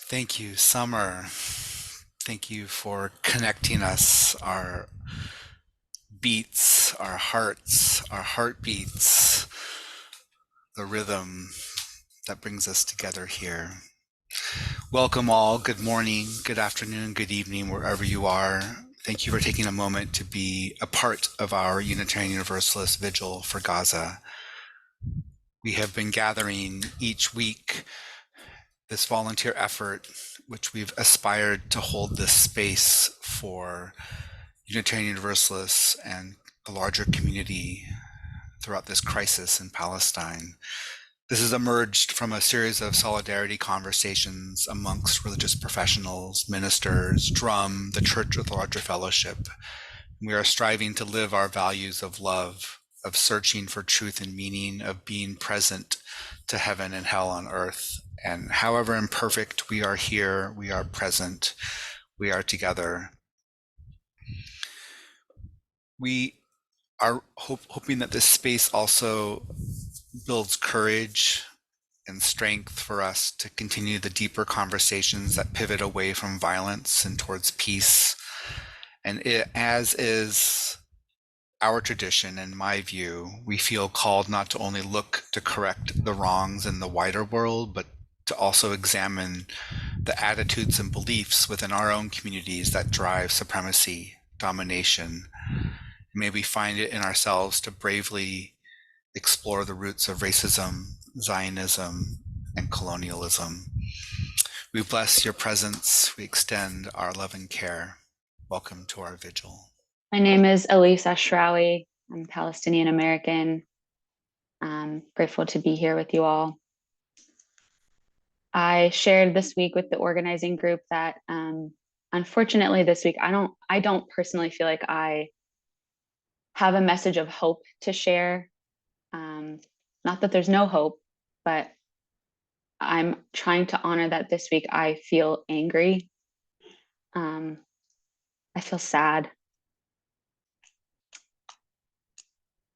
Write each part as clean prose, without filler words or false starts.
Thank you, Summer. Thank you for connecting us, our beats, our hearts, our heartbeats, the rhythm that brings us together here. Welcome all. Good morning, good afternoon, good evening, wherever you are. Thank you for taking a moment to be a part of our Unitarian Universalist Vigil for Gaza. We have been gathering each week this volunteer effort, which we've aspired to hold this space for Unitarian Universalists and a larger community throughout this crisis in Palestine. This has emerged from a series of solidarity conversations amongst religious professionals, ministers, Drum, the Church with a Larger Fellowship. We are striving to live our values of love, of searching for truth and meaning, of being present to heaven and hell on earth. And however imperfect we are here, we are present, we are together. We are hoping that this space also builds courage and strength for us to continue the deeper conversations that pivot away from violence and towards peace. And as is our tradition, in my view, we feel called not to only look to correct the wrongs in the wider world, but to also examine the attitudes and beliefs within our own communities that drive supremacy, domination. May we find it in ourselves to bravely explore the roots of racism, Zionism, and colonialism. We bless your presence. We extend our love and care. Welcome to our vigil. My name is Elise Ashrawi. I'm Palestinian American. I'm grateful to be here with you all. I shared this week with the organizing group that unfortunately this week I don't personally feel like I have a message of hope to share. Not that there's no hope, but I'm trying to honor that this week I feel angry. I feel sad.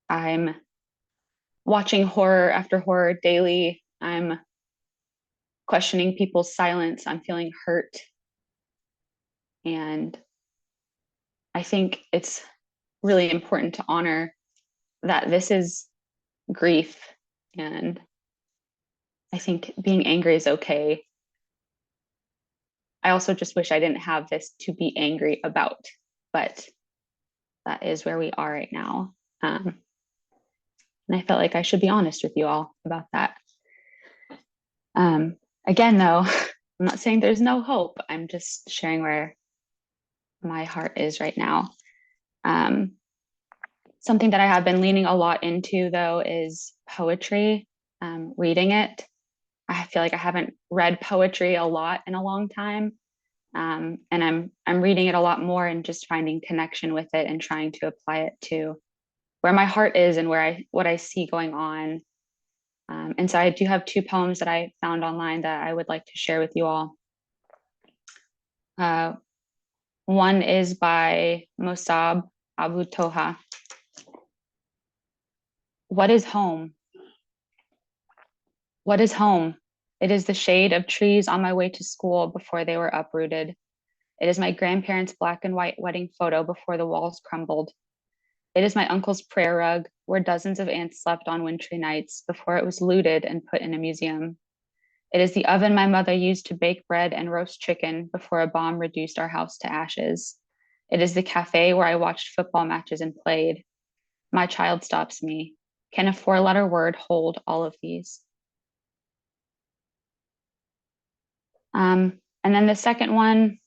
I'm watching horror after horror daily. I'm questioning people's silence. I'm feeling hurt. And I think it's really important to honor that this is grief. And I think being angry is okay. I also just wish I didn't have this to be angry about, but that is where we are right now. And I felt like I should be honest with you all about that. Again, though, I'm not saying there's no hope. I'm just sharing where my heart is right now. Something that I have been leaning a lot into, though, is poetry, reading it. I feel like I haven't read poetry a lot in a long time. And I'm reading it a lot more and just finding connection with it and trying to apply it to where my heart is and what I see going on. And so I do have two poems that I found online that I would like to share with you all. One is by Mossab Abu Toha. What is home? What is home? It is the shade of trees on my way to school before they were uprooted. It is my grandparents' black and white wedding photo before the walls crumbled. It is my uncle's prayer rug where dozens of ants slept on wintry nights before it was looted and put in a museum. It is the oven my mother used to bake bread and roast chicken before a bomb reduced our house to ashes. It is the cafe where I watched football matches and played. My child stops me. Can a four-letter word hold all of these? And then the second one,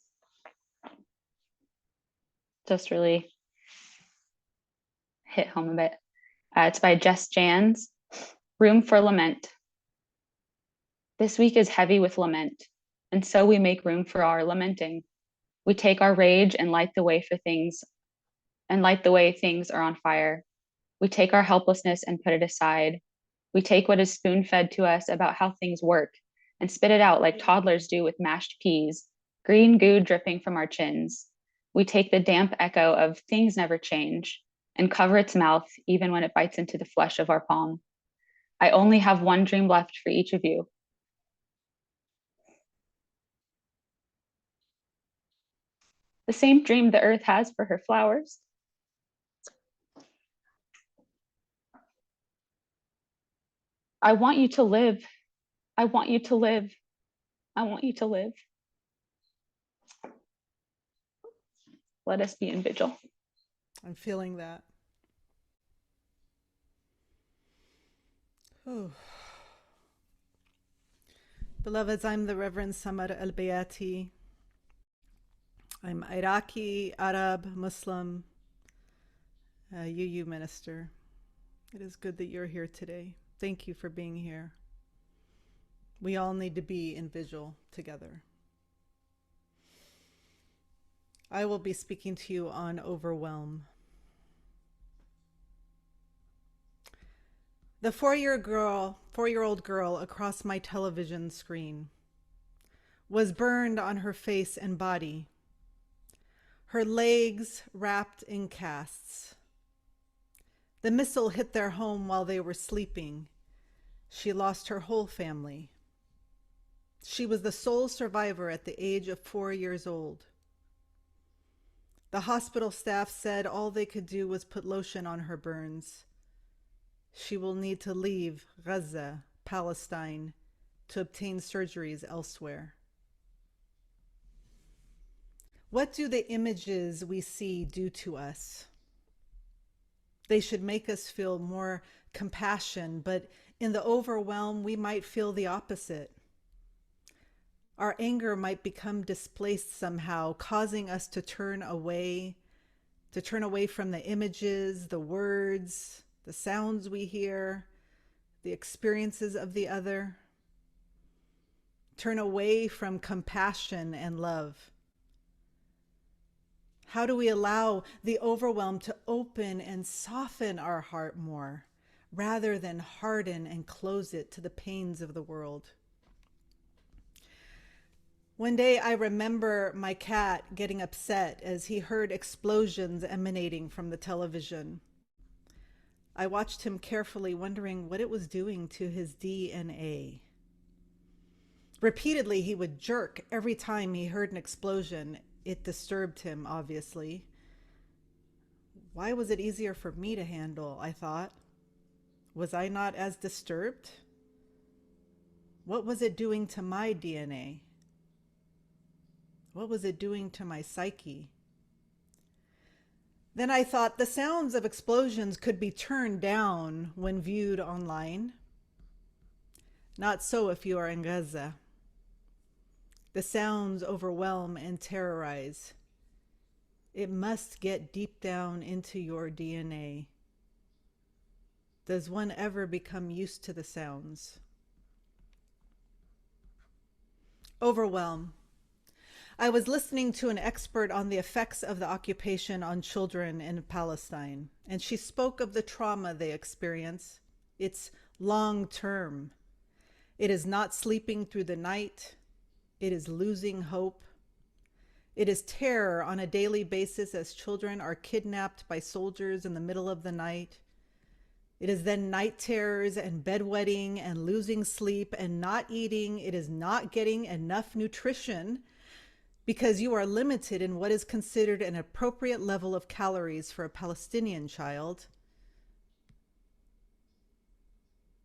just really hit home a bit. It's by Jess Jans, Room for Lament. This week is heavy with lament, and so we make room for our lamenting. We take our rage and light the way things are on fire. We take our helplessness and put it aside. We take what is spoon-fed to us about how things work and spit it out like toddlers do with mashed peas, green goo dripping from our chins. We take the damp echo of things never change and cover its mouth even when it bites into the flesh of our palm. I only have one dream left for each of you. the same dream the earth has for her flowers. I want you to live. I want you to live. I want you to live. Let us be in vigil. I'm feeling that. Whew. Beloveds, I'm the Reverend Samar Al-Bayati. I'm Iraqi, Arab, Muslim, UU minister. It is good that you're here today. Thank you for being here. We all need to be in vigil together. I will be speaking to you on overwhelm. The 4-year-old girl across my television screen was burned on her face and body, her legs wrapped in casts. The missile hit their home while they were sleeping. She lost her whole family. She was the sole survivor at the age of 4 years old. The hospital staff said all they could do was put lotion on her burns. She will need to leave Gaza, Palestine, to obtain surgeries elsewhere. What do the images we see do to us? They should make us feel more compassion, but in the overwhelm, we might feel the opposite. Our anger might become displaced somehow, causing us to turn away from the images, the words, the sounds we hear, the experiences of the other. Turn away from compassion and love. How do we allow the overwhelm to open and soften our heart more, rather than harden and close it to the pains of the world? One day I remember my cat getting upset as he heard explosions emanating from the television. I watched him carefully, wondering what it was doing to his DNA. Repeatedly, he would jerk every time he heard an explosion. It disturbed him, obviously. Why was it easier for me to handle, I thought? Was I not as disturbed? What was it doing to my DNA? What was it doing to my psyche? Then I thought the sounds of explosions could be turned down when viewed online. Not so if you are in Gaza. The sounds overwhelm and terrorize. It must get deep down into your DNA. Does one ever become used to the sounds? Overwhelm. I was listening to an expert on the effects of the occupation on children in Palestine, and she spoke of the trauma they experience. It's long-term. It is not sleeping through the night. It is losing hope. It is terror on a daily basis as children are kidnapped by soldiers in the middle of the night. It is then night terrors and bedwetting and losing sleep and not eating. It is not getting enough nutrition because you are limited in what is considered an appropriate level of calories for a Palestinian child.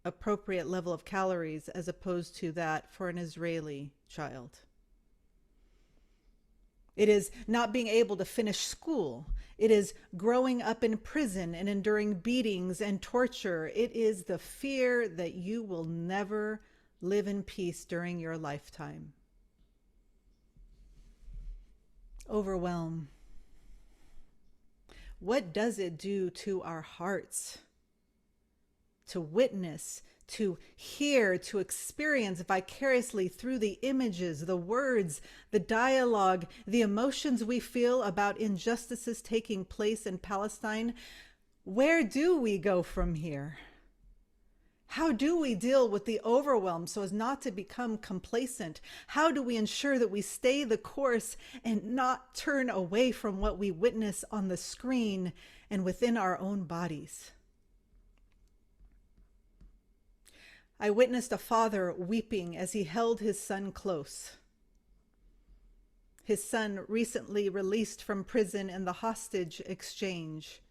Appropriate level of calories as opposed to that for an Israeli child. It is not being able to finish school. It is growing up in prison and enduring beatings and torture. It is the fear that you will never live in peace during your lifetime. Overwhelm. What does it do to our hearts? To witness, to hear, to experience vicariously through the images, the words, the dialogue, the emotions we feel about injustices taking place in Palestine. Where do we go from here? How do we deal with the overwhelm so as not to become complacent? How do we ensure that we stay the course and not turn away from what we witness on the screen and within our own bodies? I witnessed a father weeping as he held his son close. his son recently released from prison in the hostage exchange.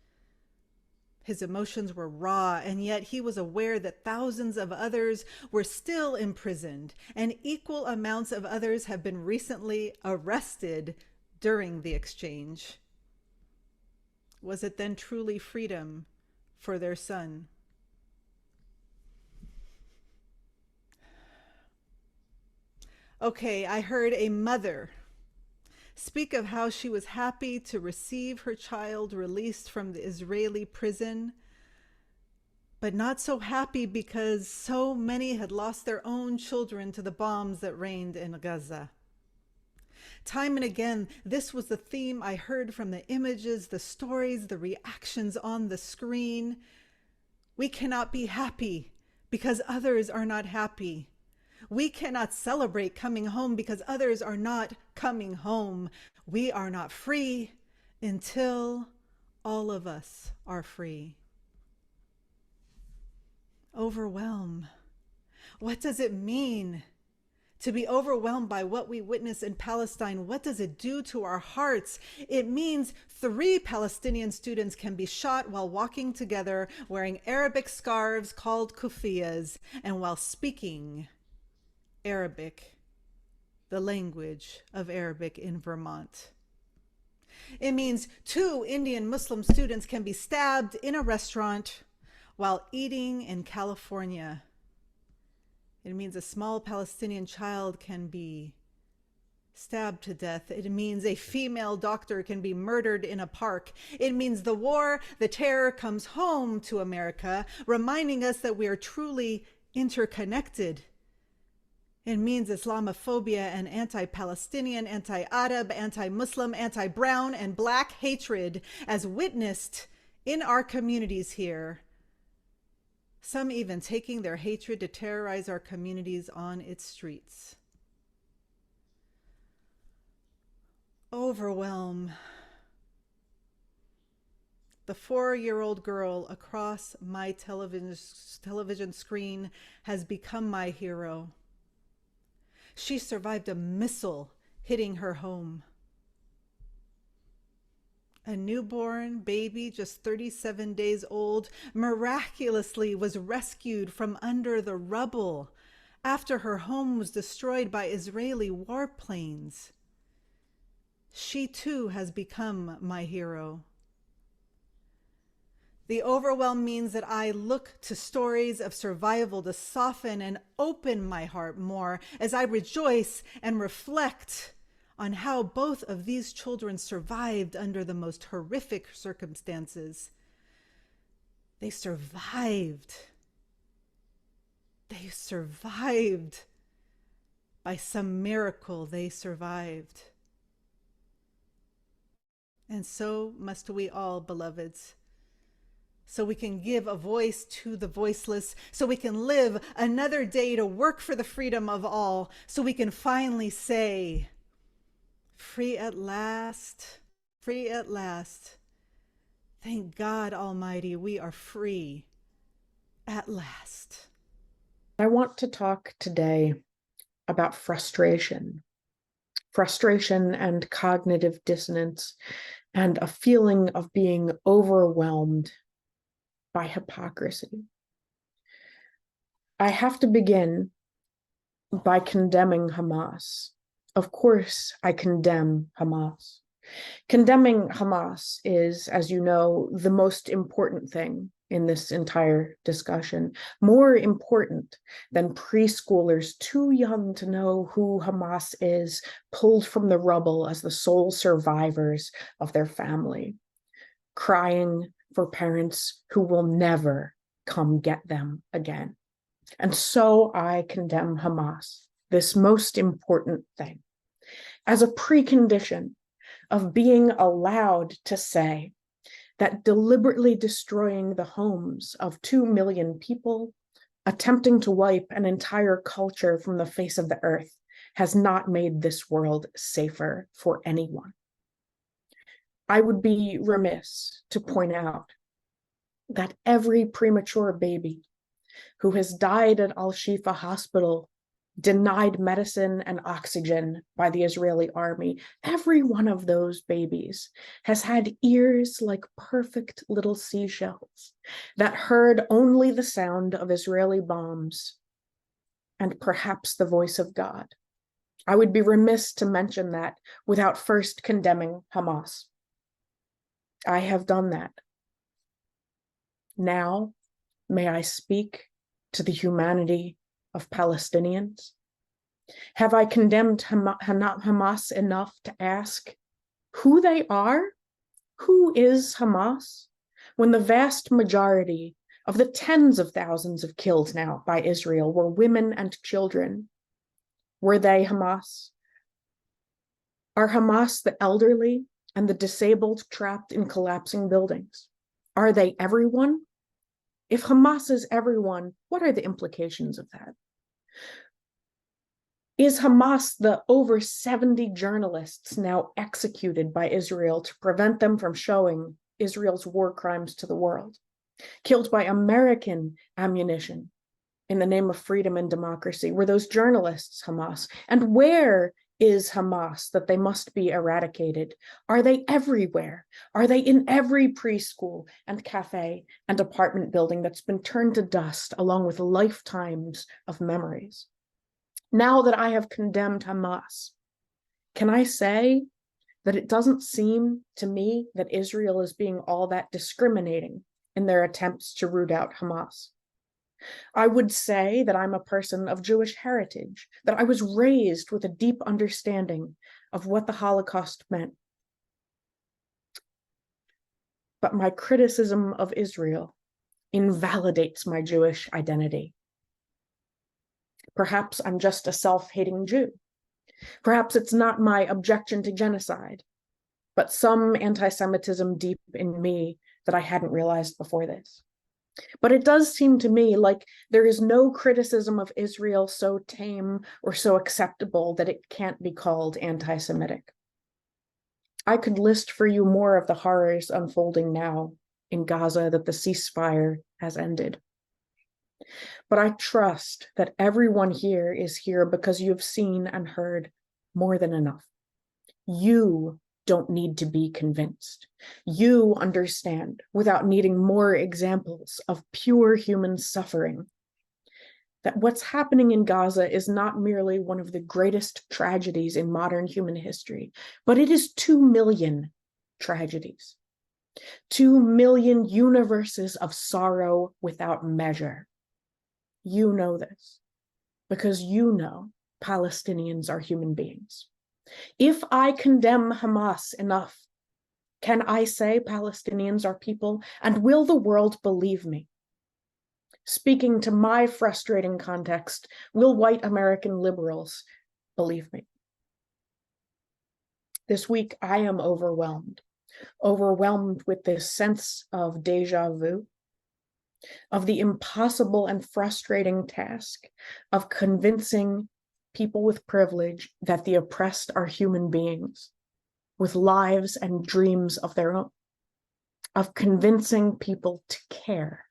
His emotions were raw, and yet he was aware that thousands of others were still imprisoned, and equal amounts of others have been recently arrested during the exchange. Was it then truly freedom for their son? Okay, I heard a mother speak of how she was happy to receive her child released from the Israeli prison, but not so happy because so many had lost their own children to the bombs that rained in Gaza. Time and again, this was the theme I heard from the images, the stories, the reactions on the screen. We cannot be happy because others are not happy. We cannot celebrate coming home because others are not coming home. We are not free until all of us are free. Overwhelm. What does it mean to be overwhelmed by what we witness in Palestine? What does it do to our hearts? It means 3 Palestinian students can be shot while walking together wearing Arabic scarves called kufiyas and while speaking Arabic, the language of Arabic in Vermont. It means 2 Indian Muslim students can be stabbed in a restaurant while eating in California. It means a small Palestinian child can be stabbed to death. It means a female doctor can be murdered in a park. It means the war, the terror comes home to America, reminding us that we are truly interconnected. It means Islamophobia and anti-Palestinian, anti-Arab, anti-Muslim, anti-brown, and black hatred as witnessed in our communities here. Some even taking their hatred to terrorize our communities on its streets. Overwhelm. The 4-year-old girl across my television screen has become my hero. She survived a missile hitting her home. A newborn baby, just 37 days old, miraculously was rescued from under the rubble after her home was destroyed by Israeli warplanes. She too has become my hero. The overwhelm means that I look to stories of survival to soften and open my heart more as I rejoice and reflect on how both of these children survived under the most horrific circumstances. They survived. They survived. By some miracle, they survived. And so must we all, beloveds, so we can give a voice to the voiceless, so we can live another day to work for the freedom of all, so we can finally say, free at last, free at last. Thank God Almighty, we are free at last. I want to talk today about frustration and cognitive dissonance, and a feeling of being overwhelmed by hypocrisy. I have to begin by condemning Hamas. Of course, I condemn Hamas. Condemning Hamas is, as you know, the most important thing in this entire discussion, more important than preschoolers too young to know who Hamas is, pulled from the rubble as the sole survivors of their family, crying for parents who will never come get them again. And so I condemn Hamas, this most important thing, as a precondition of being allowed to say that deliberately destroying the homes of 2 million people, attempting to wipe an entire culture from the face of the earth, has not made this world safer for anyone. I would be remiss to point out that every premature baby who has died at Al-Shifa Hospital denied medicine and oxygen by the Israeli army. Every one of those babies has had ears like perfect little seashells that heard only the sound of Israeli bombs and perhaps the voice of God. I would be remiss to mention that without first condemning Hamas. I have done that. Now, may I speak to the humanity of Palestinians? Have I condemned Hamas enough to ask who they are? Who is Hamas? When the vast majority of the tens of thousands of killed now by Israel were women and children. Were they Hamas? Are Hamas the elderly and the disabled trapped in collapsing buildings? Are they everyone? If Hamas is everyone, what are the implications of that? Is Hamas the over 70 journalists now executed by Israel to prevent them from showing Israel's war crimes to the world? Killed by American ammunition in the name of freedom and democracy? Were those journalists Hamas? And where is Hamas that they must be eradicated? Are they everywhere? Are they in every preschool and cafe and apartment building that's been turned to dust along with lifetimes of memories? Now that I have condemned Hamas, can I say that it doesn't seem to me that Israel is being all that discriminating in their attempts to root out Hamas? I would say that I'm a person of Jewish heritage, that I was raised with a deep understanding of what the Holocaust meant. But my criticism of Israel invalidates my Jewish identity. Perhaps I'm just a self-hating Jew. Perhaps it's not my objection to genocide, but some anti-Semitism deep in me that I hadn't realized before this. But it does seem to me like there is no criticism of Israel so tame or so acceptable that it can't be called anti-Semitic. I could list for you more of the horrors unfolding now in Gaza that the ceasefire has ended. But I trust that everyone here is here because you've seen and heard more than enough. You don't need to be convinced. You understand, without needing more examples of pure human suffering, that what's happening in Gaza is not merely one of the greatest tragedies in modern human history, but it is 2 million tragedies, 2 million universes of sorrow without measure. You know this because you know Palestinians are human beings. If I condemn Hamas enough, can I say Palestinians are people? And will the world believe me? Speaking to my frustrating context, will white American liberals believe me? This week, I am overwhelmed with this sense of déjà vu, of the impossible and frustrating task of convincing people with privilege that the oppressed are human beings with lives and dreams of their own, of convincing people to care.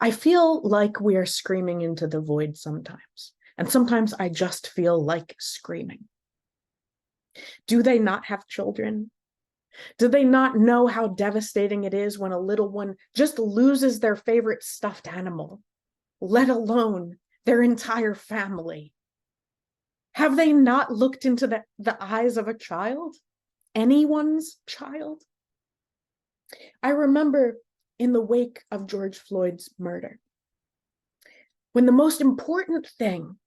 I feel like we are screaming into the void sometimes, and sometimes I just feel like screaming. Do they not have children? Do they not know how devastating it is when a little one just loses their favorite stuffed animal, let alone their entire family? Have they not looked into the eyes of a child? Anyone's child? I remember in the wake of George Floyd's murder, when the most important thing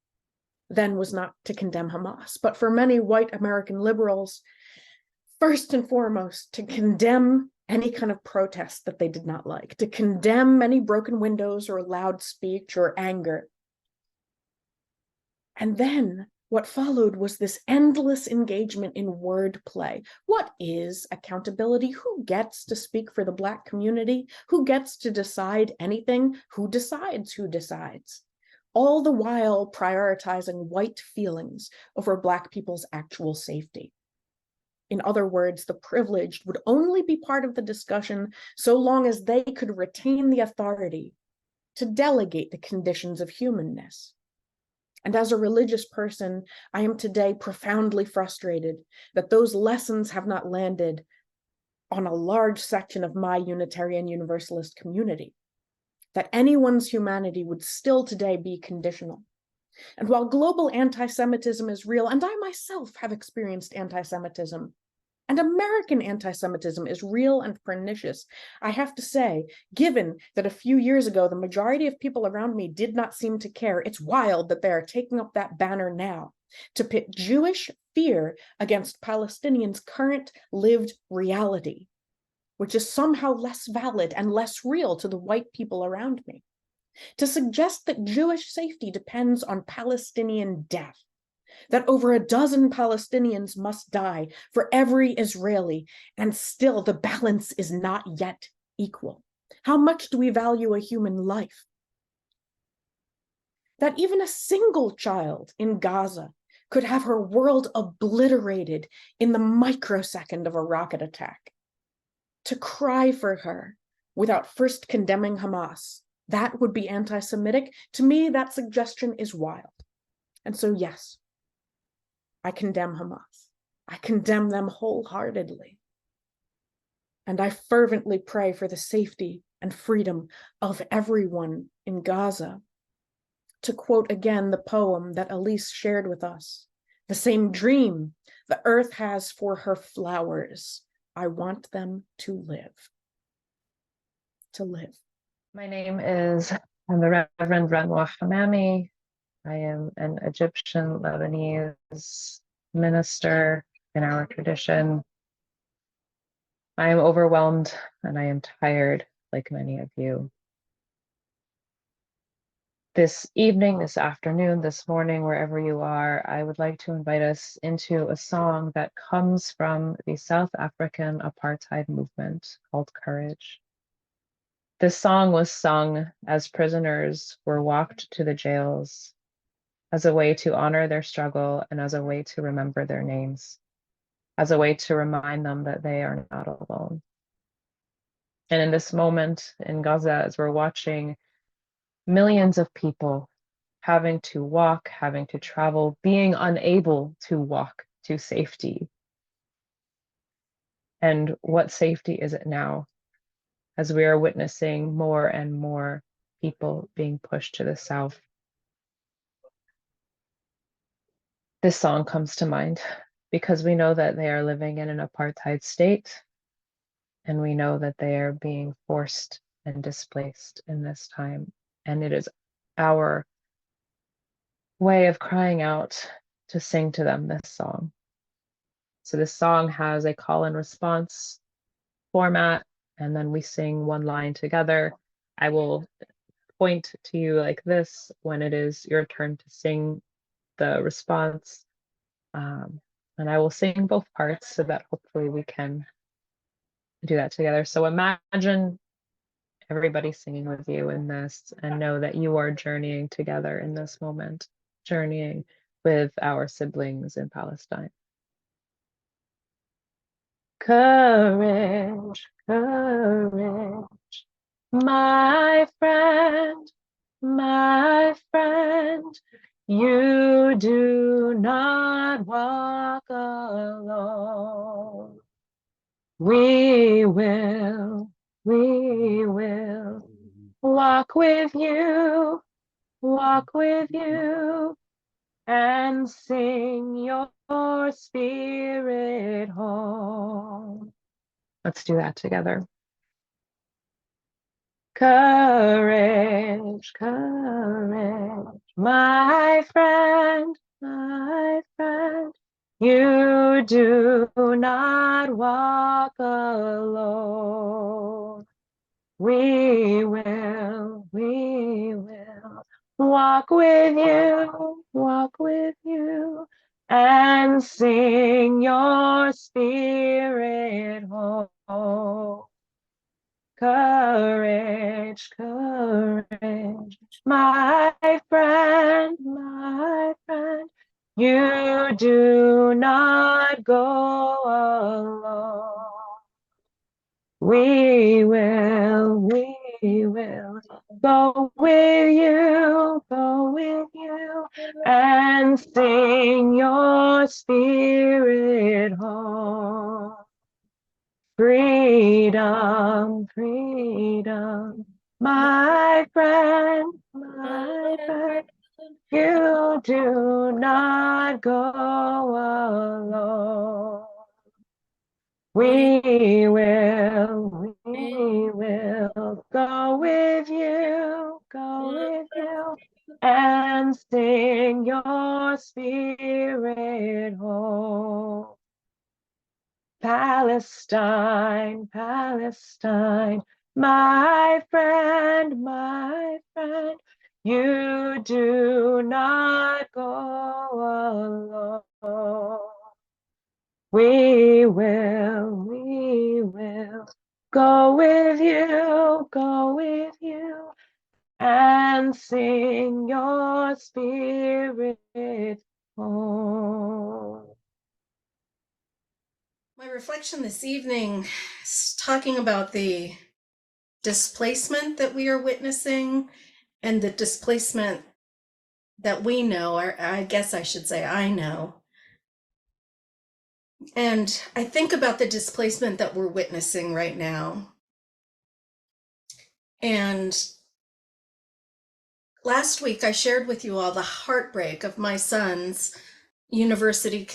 then was not to condemn Hamas, but for many white American liberals, first and foremost, to condemn any kind of protest that they did not like, to condemn any broken windows or loud speech or anger. And then what followed was this endless engagement in wordplay. What is accountability? Who gets to speak for the Black community? Who gets to decide anything? Who decides who decides? All the while prioritizing white feelings over Black people's actual safety. In other words, the privileged would only be part of the discussion so long as they could retain the authority to delegate the conditions of humanness. And as a religious person, I am today profoundly frustrated that those lessons have not landed on a large section of my Unitarian Universalist community, that anyone's humanity would still today be conditional. And while global anti-Semitism is real, and I myself have experienced anti-Semitism, and American anti-Semitism is real and pernicious, I have to say, given that a few years ago, the majority of people around me did not seem to care, it's wild that they are taking up that banner now to pit Jewish fear against Palestinians' current lived reality, which is somehow less valid and less real to the white people around me. To suggest that Jewish safety depends on Palestinian death, that over a dozen Palestinians must die for every Israeli, and still the balance is not yet equal. How much do we value a human life? That even a single child in Gaza could have her world obliterated in the microsecond of a rocket attack. To cry for her without first condemning Hamas, that would be anti-Semitic. To me, that suggestion is wild. And so, yes, I condemn Hamas. I condemn them wholeheartedly. And I fervently pray for the safety and freedom of everyone in Gaza. To quote again the poem that Elise shared with us, the same dream the earth has for her flowers, I want them to live. To live. My name is the Reverend Renwa Hamami. I am an Egyptian Lebanese minister in our tradition. I am overwhelmed and I am tired, like many of you. This evening, this afternoon, this morning, wherever you are, I would like to invite us into a song that comes from the South African apartheid movement called Courage. This song was sung as prisoners were walked to the jails, as a way to honor their struggle and as a way to remember their names, as a way to remind them that they are not alone. And in this moment in Gaza, as we're watching millions of people having to walk, having to travel, being unable to walk to safety. And what safety is it now, as we are witnessing more and more people being pushed to the south? This song comes to mind because we know that they are living in an apartheid state, and we know that they are being forced and displaced in this time. And it is our way of crying out to sing to them this song. So this song has a call and response format, and then we sing one line together. I will point to you like this when it is your turn to sing the response. And I will sing both parts so that hopefully we can do that together. So imagine everybody singing with you in this and know that you are journeying together in this moment, journeying with our siblings in Palestine. Courage, courage, my friend, you do not walk alone. We will walk with you, and sing your spirit home. Let's do that together. Courage, courage, my friend, you do not walk alone. We will walk with you, and sing your spirit home. Courage, courage, my friend, you do not go alone. We will go with you, and sing your spirit home. Freedom, freedom, my friend, you do not go alone. We will go with you, and sing your spirit home. Palestine, Palestine, my friend, you do not go alone. We will go with you, and sing your spirit home. My reflection this evening is talking about the displacement that we are witnessing and the displacement that we know, or I guess I should say I know. And I think about the displacement that we're witnessing right now. And last week I shared with you all the heartbreak of my son's university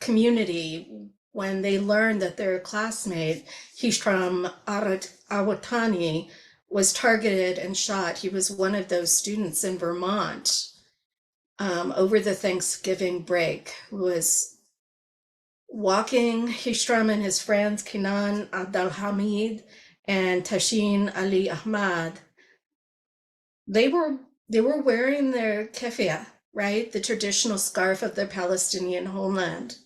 community when they learned that their classmate, Hisham Awatani, was targeted and shot. He was one of those students in Vermont over the Thanksgiving break who was walking. Hisham and his friends, Kinan Abdalhamid and Tashin Ali Ahmad, they were wearing their keffiyeh, right? The traditional scarf of their Palestinian homeland.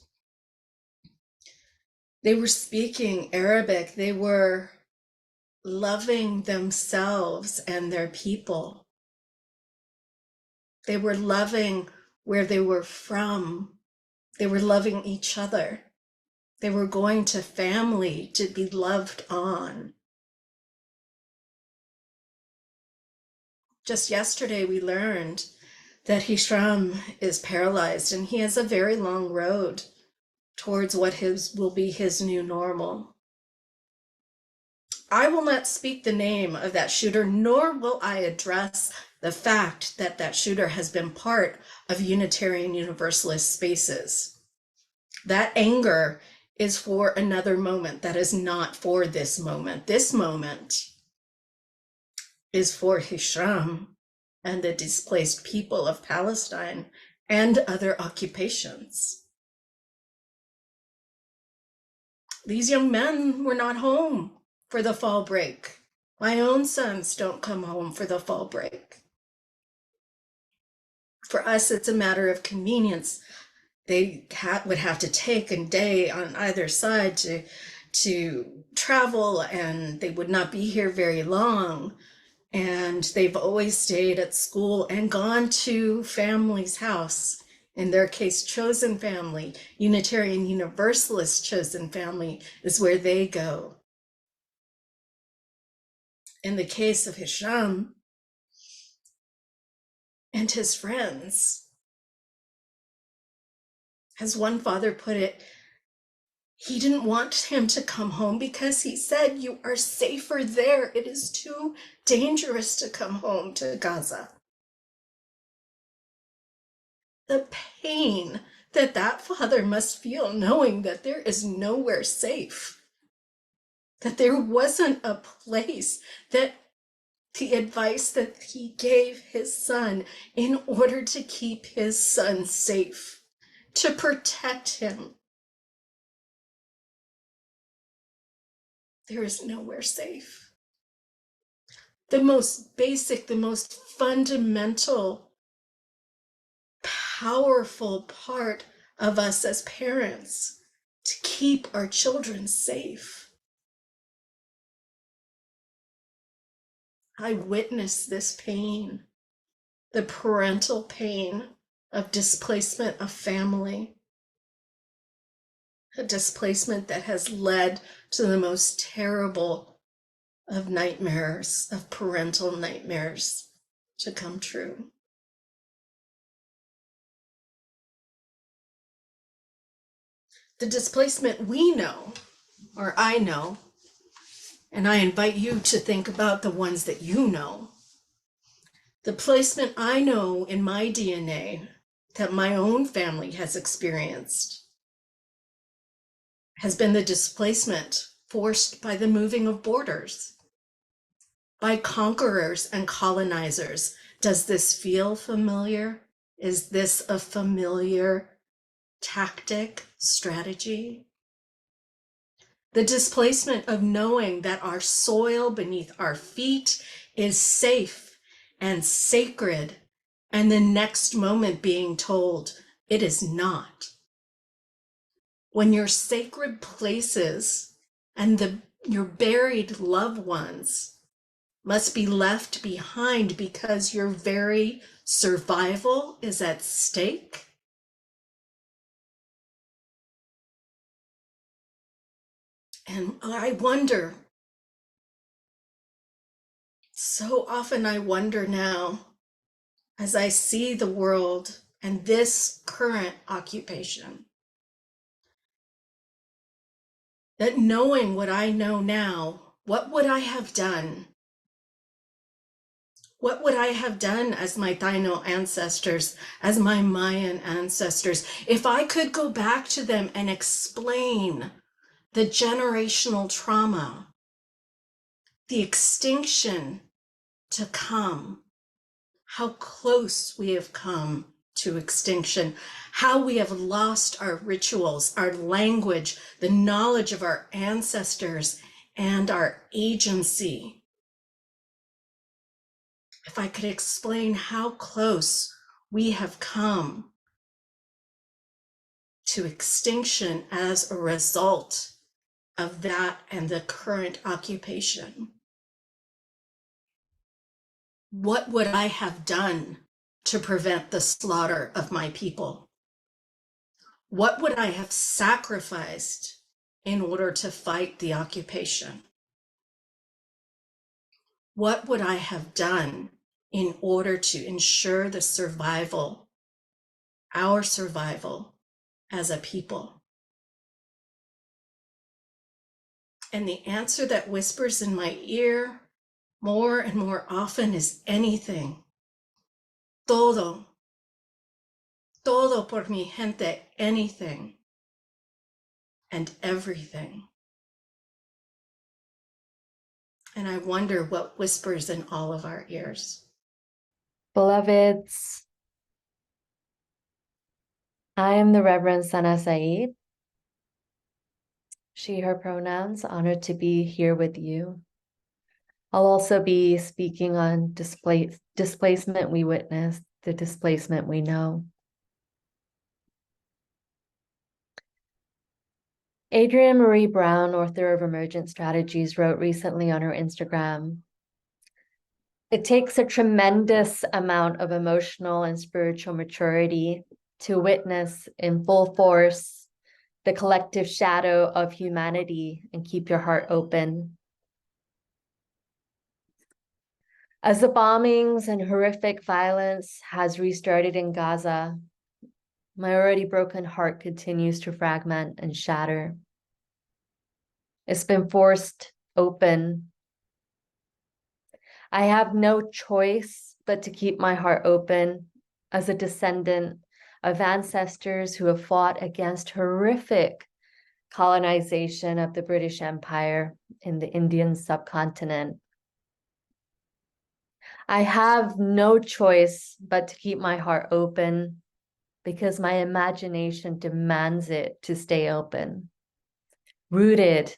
They were speaking Arabic. They were loving themselves and their people. They were loving where they were from. They were loving each other. They were going to family to be loved on. Just yesterday, we learned that Hisham is paralyzed and he has a very long road towards what will be his new normal. I will not speak the name of that shooter, nor will I address the fact that that shooter has been part of Unitarian Universalist spaces. That anger is for another moment. That is not for this moment. This moment is for Hisham and the displaced people of Palestine and other occupations. These young men were not home for the fall break. My own sons don't come home for the fall break. For us, it's a matter of convenience. They would have to take a day on either side to travel, and they would not be here very long. And they've always stayed at school and gone to family's house. In their case, chosen family, Unitarian Universalist chosen family is where they go. In the case of Hisham and his friends, as one father put it, he didn't want him to come home because he said, "You are safer there. It is too dangerous to come home to Gaza." The pain that that father must feel knowing that there is nowhere safe, that there wasn't a place, that the advice that he gave his son in order to keep his son safe, to protect him, there is nowhere safe. The most basic, the most fundamental, powerful part of us as parents to keep our children safe. I witnessed this pain, the parental pain of displacement of family, a displacement that has led to the most terrible of nightmares, of parental nightmares to come true. The displacement we know, or I know, and I invite you to think about the ones that you know. The placement I know in my DNA that my own family has experienced has been the displacement forced by the moving of borders, by conquerors and colonizers. Does this feel familiar? Is this a familiar tactic, strategy? The displacement of knowing that our soil beneath our feet is safe and sacred, and the next moment being told it is not. When your sacred places and your buried loved ones must be left behind because your very survival is at stake. And I wonder, so often I wonder now, as I see the world and this current occupation, that knowing what I know now, what would I have done? What would I have done as my Taino ancestors, as my Mayan ancestors, if I could go back to them and explain the generational trauma, the extinction to come, how close we have come to extinction, how we have lost our rituals, our language, the knowledge of our ancestors, and our agency. If I could explain how close we have come to extinction as a result of that and the current occupation, what would I have done to prevent the slaughter of my people? What would I have sacrificed in order to fight the occupation? What would I have done in order to ensure the survival, our survival as a people? And the answer that whispers in my ear more and more often is anything. Todo. Todo por mi gente, anything and everything. And I wonder what whispers in all of our ears. Beloveds, I am the Reverend Sana Said. She, her pronouns, honored to be here with you. I'll also be speaking on displacement we witnessed, the displacement we know. Adrienne Marie Brown, author of Emergent Strategies, wrote recently on her Instagram, "It takes a tremendous amount of emotional and spiritual maturity to witness in full force the collective shadow of humanity and keep your heart open. As the bombings and horrific violence has restarted in Gaza, my already broken heart continues to fragment and shatter. It's been forced open. I have no choice but to keep my heart open as a descendant of ancestors who have fought against horrific colonization of the British Empire in the Indian subcontinent. I have no choice but to keep my heart open because my imagination demands it to stay open, rooted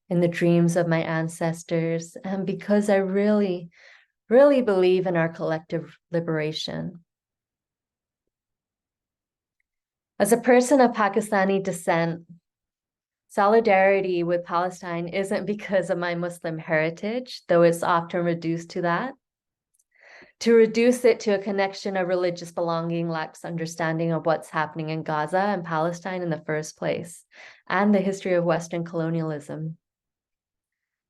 in the dreams of my ancestors, and because I really, really believe in our collective liberation. As a person of Pakistani descent, solidarity with Palestine isn't because of my Muslim heritage, though it's often reduced to that. To reduce it to a connection of religious belonging lacks understanding of what's happening in Gaza and Palestine in the first place, and the history of Western colonialism.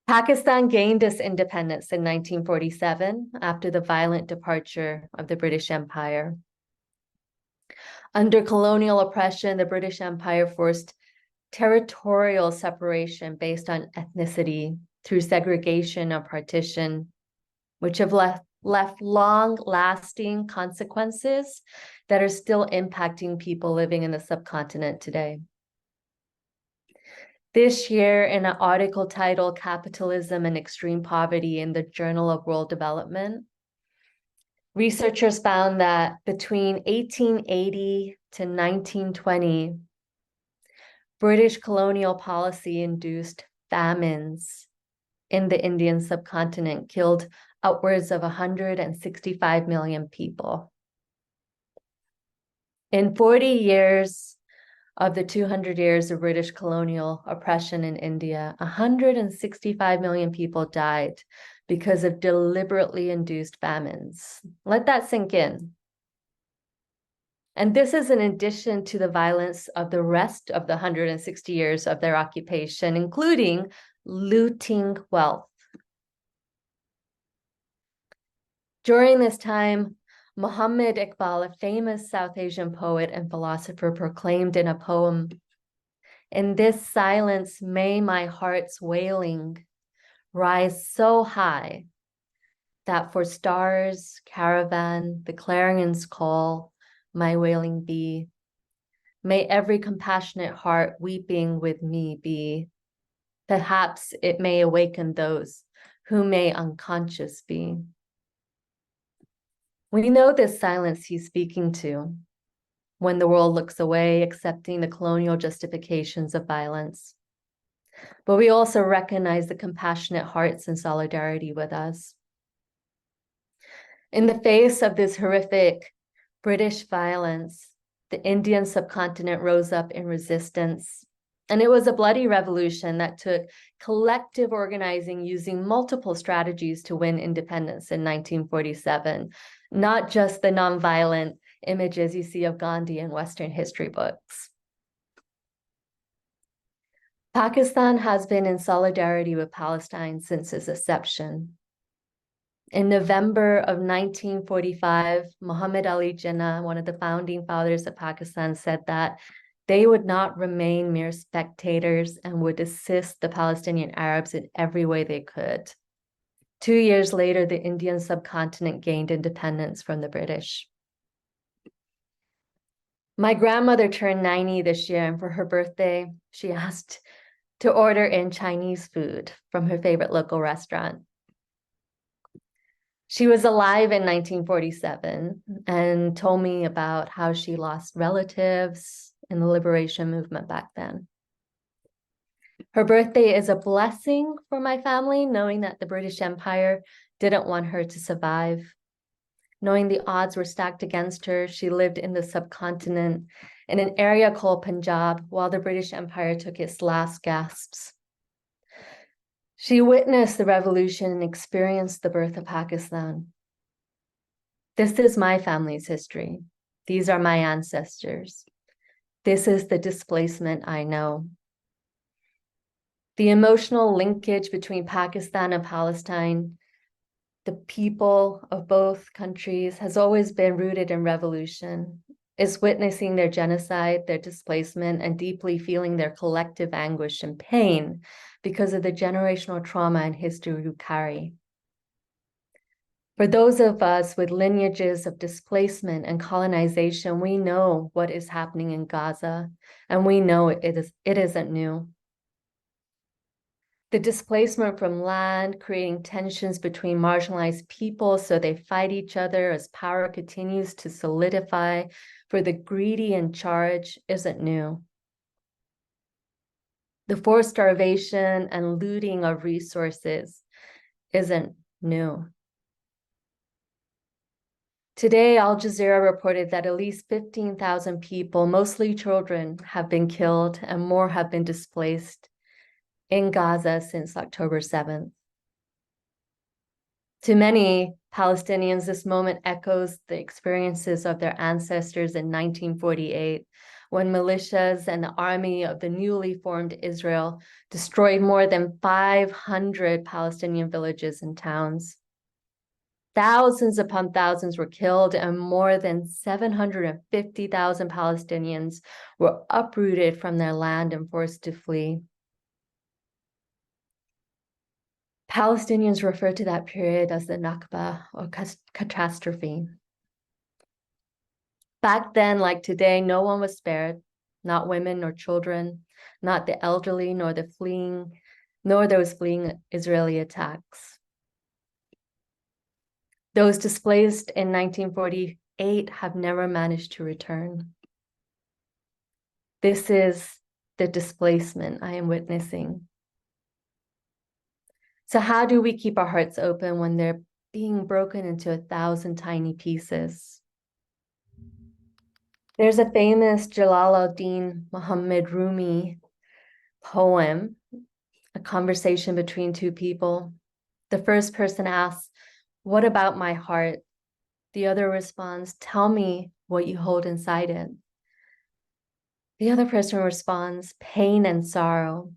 Pakistan gained its independence in 1947 after the violent departure of the British Empire. Under colonial oppression, the British Empire forced territorial separation based on ethnicity through segregation or partition, which have left long-lasting consequences that are still impacting people living in the subcontinent today. This year, in an article titled Capitalism and Extreme Poverty in the Journal of World Development, researchers found that between 1880 to 1920, British colonial policy-induced famines in the Indian subcontinent killed upwards of 165 million people. In 40 years of the 200 years of British colonial oppression in India, 165 million people died because of deliberately induced famines. Let that sink in. And this is in addition to the violence of the rest of the 160 years of their occupation, including looting wealth. During this time, Muhammad Iqbal, a famous South Asian poet and philosopher, proclaimed in a poem, "In this silence may my heart's wailing rise so high that for stars, caravan, the clarion's call, my wailing be. May every compassionate heart weeping with me be. Perhaps it may awaken those who may unconscious be." We know this silence he's speaking to when the world looks away, accepting the colonial justifications of violence. But we also recognize the compassionate hearts in solidarity with us. In the face of this horrific British violence, the Indian subcontinent rose up in resistance. And it was a bloody revolution that took collective organizing using multiple strategies to win independence in 1947, not just the nonviolent images you see of Gandhi in Western history books. Pakistan has been in solidarity with Palestine since its inception. In November of 1945, Muhammad Ali Jinnah, one of the founding fathers of Pakistan, said that they would not remain mere spectators and would assist the Palestinian Arabs in every way they could. 2 years later, the Indian subcontinent gained independence from the British. My grandmother turned 90 this year, and for her birthday, she asked to order in Chinese food from her favorite local restaurant. She was alive in 1947 and told me about how she lost relatives in the liberation movement back then. Her birthday is a blessing for my family, knowing that the British Empire didn't want her to survive. Knowing the odds were stacked against her, she lived in the subcontinent in an area called Punjab while the British Empire took its last gasps. She witnessed the revolution and experienced the birth of Pakistan. This is my family's history. These are my ancestors. This is the displacement I know. The emotional linkage between Pakistan and Palestine, the people of both countries, has always been rooted in revolution. It's witnessing their genocide, their displacement, and deeply feeling their collective anguish and pain because of the generational trauma and history we carry. For those of us with lineages of displacement and colonization, we know what is happening in Gaza, and we know it isn't new. The displacement from land, creating tensions between marginalized people so they fight each other as power continues to solidify for the greedy in charge, isn't new. The forced starvation and looting of resources isn't new. Today, Al Jazeera reported that at least 15,000 people, mostly children, have been killed and more have been displaced in Gaza since October 7th. To many Palestinians, this moment echoes the experiences of their ancestors in 1948, when militias and the army of the newly formed Israel destroyed more than 500 Palestinian villages and towns. Thousands upon thousands were killed, and more than 750,000 Palestinians were uprooted from their land and forced to flee. Palestinians refer to that period as the Nakba, or catastrophe. Back then, like today, no one was spared, not women nor children, not the elderly, nor those fleeing Israeli attacks. Those displaced in 1948 have never managed to return. This is the displacement I am witnessing. So how do we keep our hearts open when they're being broken into 1,000 tiny pieces? There's a famous Jalaluddin Muhammad Rumi poem, a conversation between two people. The first person asks, "What about my heart?" The other responds, "Tell me what you hold inside it." The other person responds, "Pain and sorrow."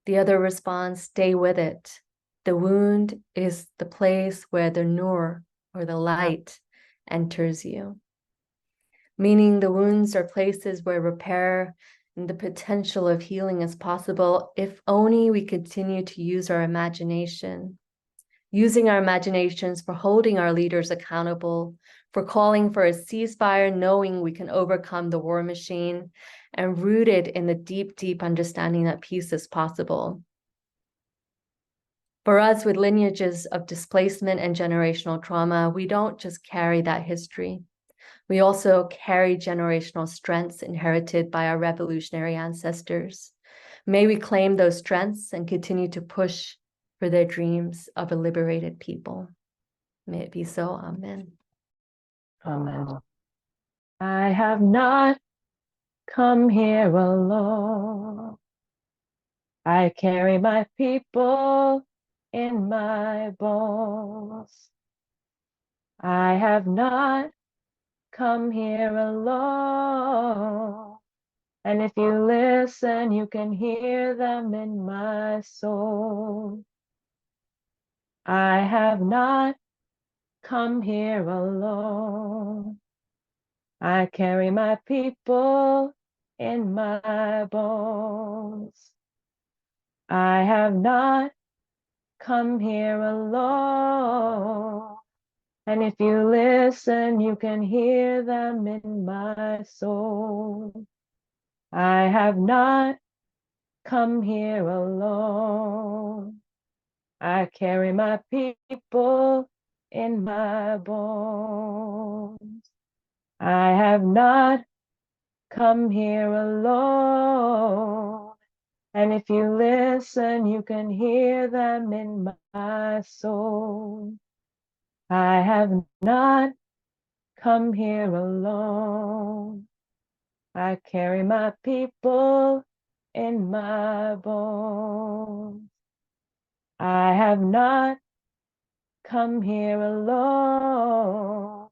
The other responds, "Stay with it. The wound is the place where the nur, or the light, enters you." Meaning the wounds are places where repair and the potential of healing is possible if only we continue to use our imagination. Using our imaginations for holding our leaders accountable, for calling for a ceasefire, knowing we can overcome the war machine, and rooted in the deep, deep understanding that peace is possible. For us, with lineages of displacement and generational trauma, we don't just carry that history. We also carry generational strengths inherited by our revolutionary ancestors. May we claim those strengths and continue to push for their dreams of a liberated people. May it be so. Amen. Amen. I have not come here alone. I carry my people in my bones. I have not come here alone. And if you listen, you can hear them in my soul. I have not come here alone. I carry my people in my bones. I have not come here alone. And if you listen, you can hear them in my soul. I have not come here alone. I carry my people in my bones. I have not come here alone. And if you listen, you can hear them in my soul. I have not come here alone. I carry my people in my bones. I have not come here alone.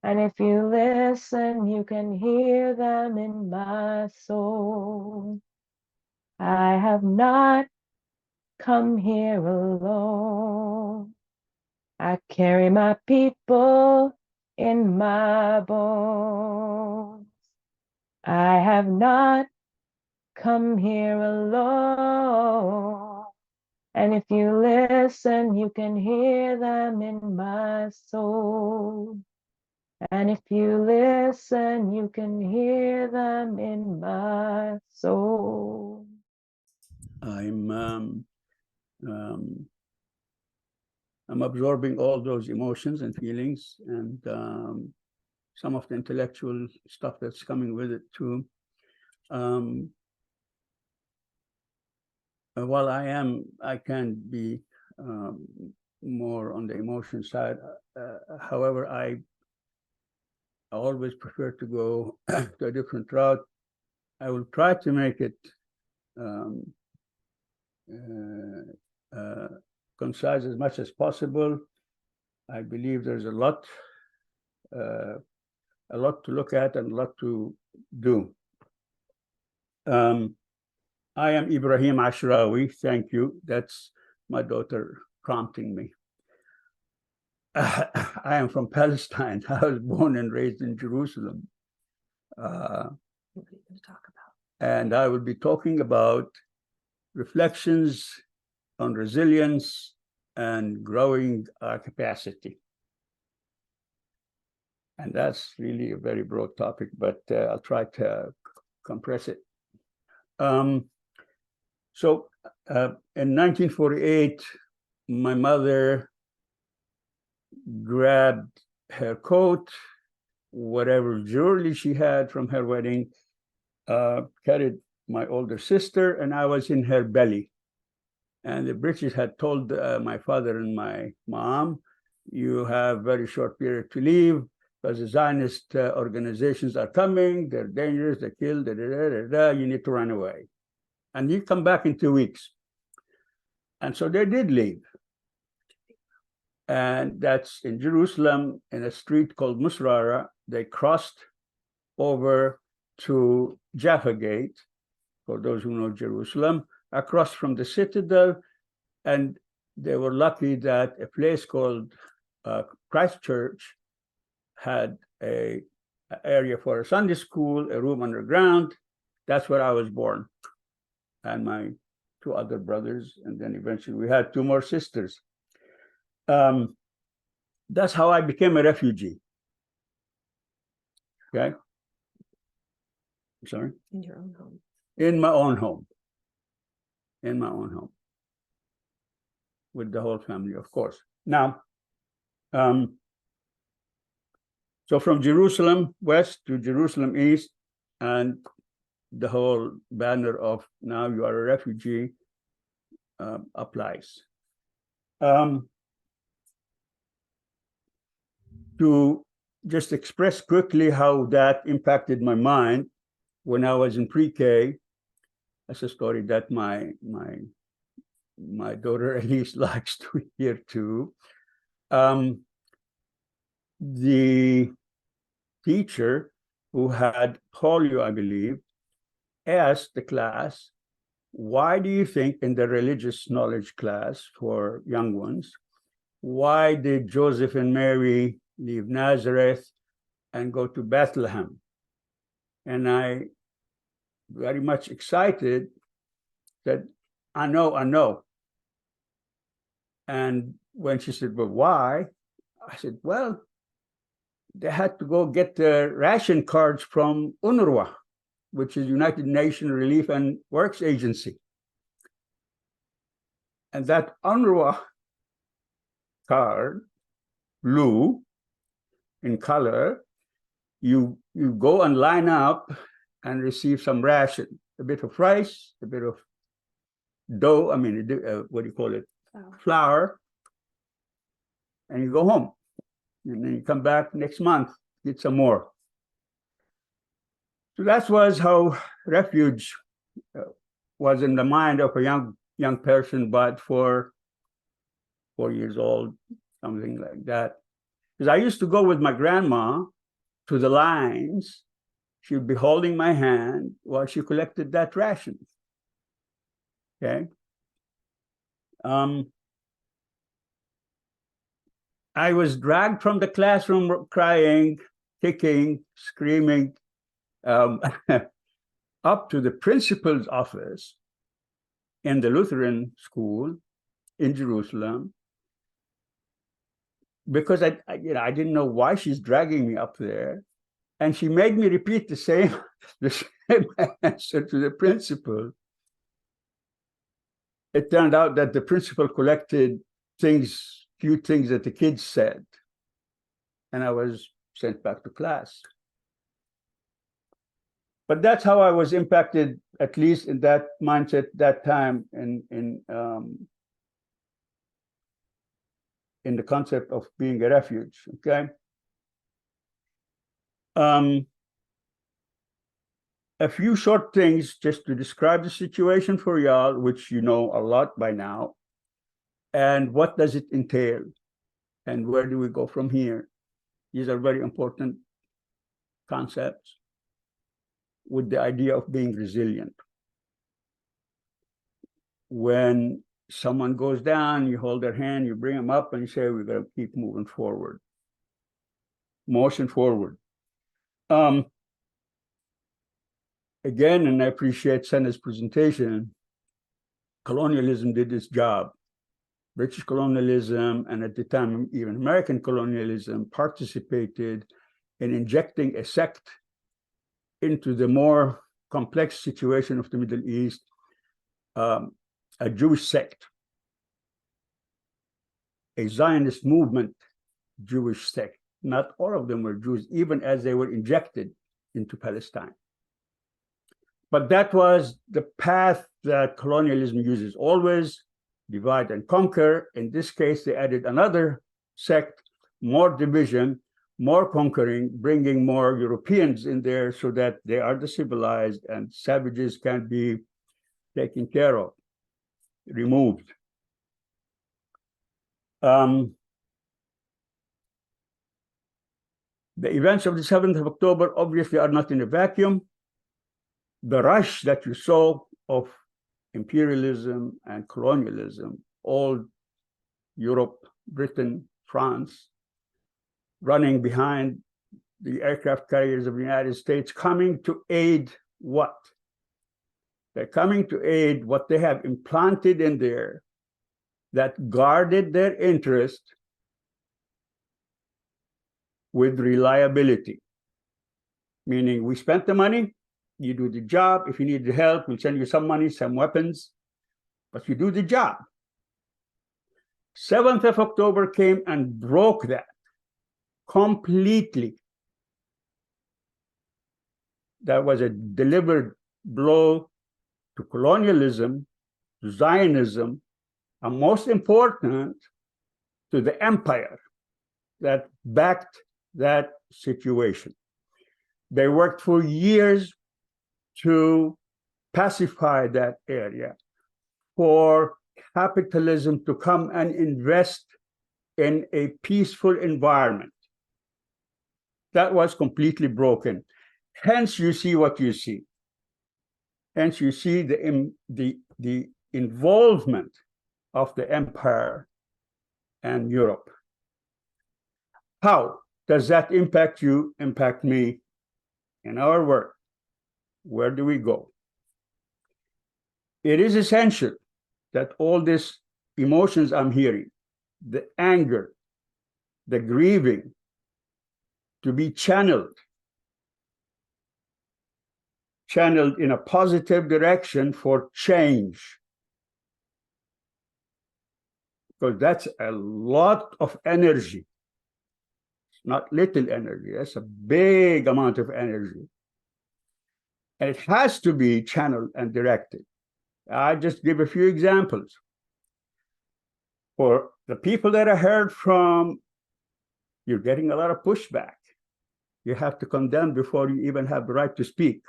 And if you listen, you can hear them in my soul. I have not come here alone. I carry my people in my bones. I have not come here alone. And if you listen, you can hear them in my soul. And if you listen, you can hear them in my soul. I'm absorbing all those emotions and feelings, and some of the intellectual stuff that's coming with it too. While I can be more on the emotion side, however, I always prefer to go to a different route. I will try to make it concise as much as possible. I believe there's a lot to look at and a lot to do. I am Ibrahim Ashrawi. Thank you. That's my daughter prompting me. I am from Palestine. I was born and raised in Jerusalem. And I will be talking about reflections on resilience and growing our capacity. And that's really a very broad topic, but I'll try to compress it. So in 1948, my mother grabbed her coat, whatever jewelry she had from her wedding, carried my older sister, and I was in her belly. And the British had told my father and my mom, you have very short period to leave because the Zionist organizations are coming, they're dangerous, they kill, you need to run away. And you come back in 2 weeks. And so they did leave. And that's in Jerusalem, in a street called Musrara. They crossed over to Jaffa Gate, for those who know Jerusalem, across from the citadel. And they were lucky that a place called Christchurch had an area for a Sunday school, a room underground. That's where I was born. And my 2 other brothers, and then eventually we had 2 more sisters. That's how I became a refugee. Okay. I'm sorry? In your own home. In my own home. In my own home. With the whole family, of course. Now, so from Jerusalem West to Jerusalem East, and the whole banner of now you are a refugee applies. To just express quickly how that impacted my mind when I was in pre-K, that's a story that my daughter Elise likes to hear too. The teacher who had polio, I believe, asked the class, why do you think in the religious knowledge class for young ones, why did Joseph and Mary leave Nazareth and go to Bethlehem? And I, very much excited, said, I know. And when she said, but why? I said, well, they had to go get the ration cards from UNRWA, which is United Nations Relief and Works Agency. And that UNRWA card, blue in color, you go and line up and receive some ration, a bit of rice, a bit of dough, what do you call it? Flour, and you go home. And then you come back next month, get some more. So that was how refuge was in the mind of a young person, but for 4 years old, something like that. Because I used to go with my grandma to the lines. She would be holding my hand while she collected that ration. Okay. I was dragged from the classroom crying, kicking, screaming, up to the principal's office in the Lutheran school in Jerusalem, because I didn't know why she's dragging me up there. And she made me repeat the same answer to the principal. It turned out that the principal collected few things that the kids said, and I was sent back to class. But that's how I was impacted, at least in that mindset, that time, in the concept of being a refuge. Okay. A few short things just to describe the situation for y'all, which you know a lot by now, and what does it entail, and where do we go from here? These are very important concepts with the idea of being resilient. When someone goes down, you hold their hand, you bring them up, and you say, we're going to keep moving forward. Motion forward. Again, and I appreciate Senna's presentation, colonialism did its job. British colonialism, and at the time, even American colonialism, participated in injecting a sect into the more complex situation of the Middle East, a Jewish sect, a Zionist movement Jewish sect. Not all of them were Jews, even as they were injected into Palestine. But that was the path that colonialism uses always, divide and conquer. In this case, they added another sect, more division, more conquering, bringing more Europeans in there so that they are the civilized and savages can be taken care of, removed. The events of the 7th of October obviously are not in a vacuum. The rush that you saw of imperialism and colonialism, all Europe, Britain, France, running behind the aircraft carriers of the United States, coming to aid what? They're coming to aid what they have implanted in there that guarded their interest with reliability. Meaning, we spent the money, you do the job. If you need the help, we'll send you some money, some weapons, but you do the job. 7th of October came and broke that completely. That was a deliberate blow to colonialism, to Zionism, and most important, to the empire that backed that situation. They worked for years to pacify that area, for capitalism to come and invest in a peaceful environment. That was completely broken. Hence, you see what you see. Hence, you see the involvement of the empire and Europe. How does that impact you, impact me in our work? Where do we go? It is essential that all these emotions I'm hearing, the anger, the grieving, to be channeled in a positive direction for change. Because that's a lot of energy. It's not little energy, that's a big amount of energy. And it has to be channeled and directed. I just give a few examples. For the people that I heard from, you're getting a lot of pushback. You have to condemn before you even have the right to speak.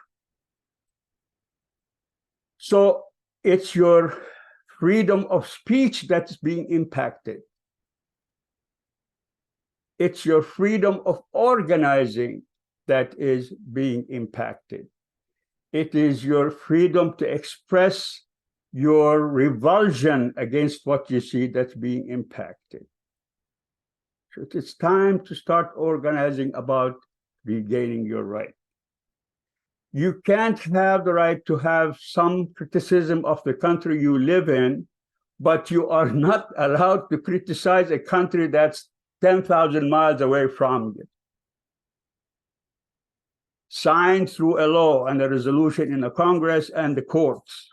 So it's your freedom of speech that's being impacted. It's your freedom of organizing that is being impacted. It is your freedom to express your revulsion against what you see that's being impacted. So it's time to start organizing about regaining your right. You can't have the right to have some criticism of the country you live in, but you are not allowed to criticize a country that's 10,000 miles away from you. Signed through a law and a resolution in the Congress and the courts.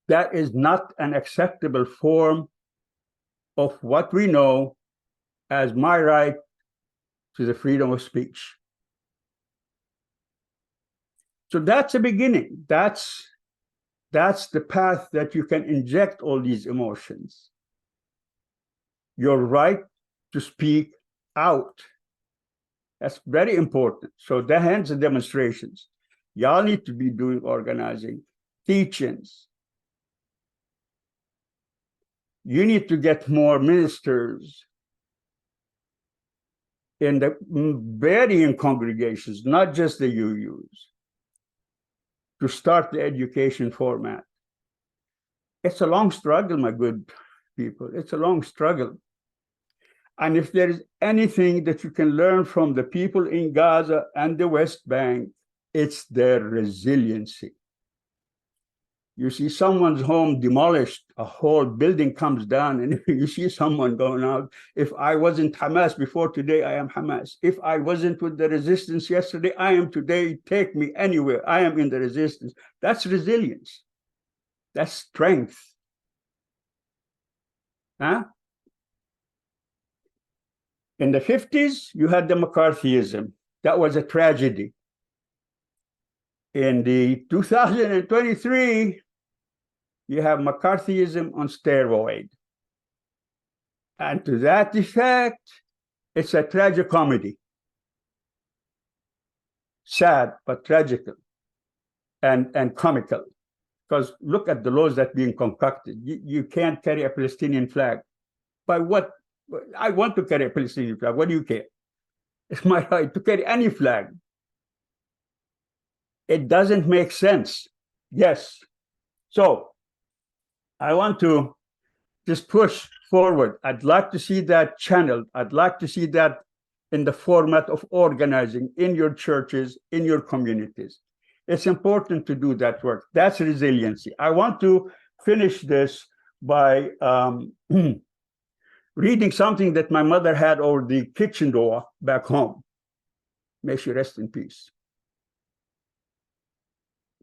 That is not an acceptable form of what we know as my right to the freedom of speech. So that's a beginning. That's the path that you can inject all these emotions. Your right to speak out. That's very important. So that hence the demonstrations. Y'all need to be doing organizing, teachings. You need to get more ministers in the varying congregations, not just the UUs, to start the education format. It's a long struggle, my good people. It's a long struggle. And if there is anything that you can learn from the people in Gaza and the West Bank, it's their resiliency. You see someone's home demolished, a whole building comes down, and you see someone going out. If I wasn't Hamas before today, I am Hamas. If I wasn't with the resistance yesterday, I am today. Take me anywhere. I am in the resistance. That's resilience. That's strength. Huh? In the 50s, you had the McCarthyism. That was a tragedy. In the 2023, you have McCarthyism on steroid. And to that effect, it's a tragicomedy. Sad, but tragical and comical. Because look at the laws that are being concocted. You can't carry a Palestinian flag. By what? I want to carry a Palestinian flag. What do you care? It's my right to carry any flag. It doesn't make sense. Yes. So I want to just push forward. I'd like to see that channeled. I'd like to see that in the format of organizing in your churches, in your communities. It's important to do that work. That's resiliency. I want to finish this by reading something that my mother had over the kitchen door back home. May she rest in peace.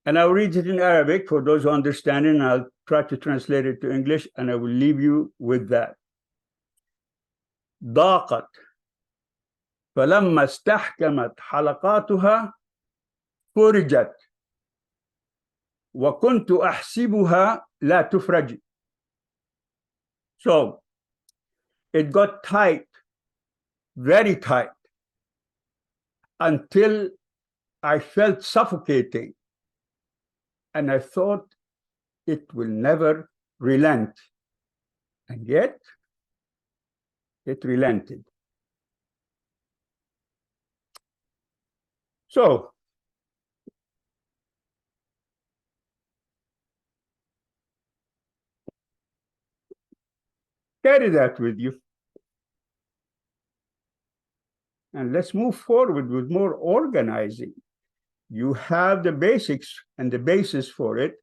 And I'll read it in Arabic for those who understand it, and I'll try to translate it to English, and I will leave you with that. ضاقت فلما استحكمت حلقاتها فرجت وكنت أحسبها لا تفرج. So it got tight, very tight, until I felt suffocating. And I thought it will never relent. And yet, it relented. So, carry that with you. And let's move forward with more organizing. You have the basics and the basis for it,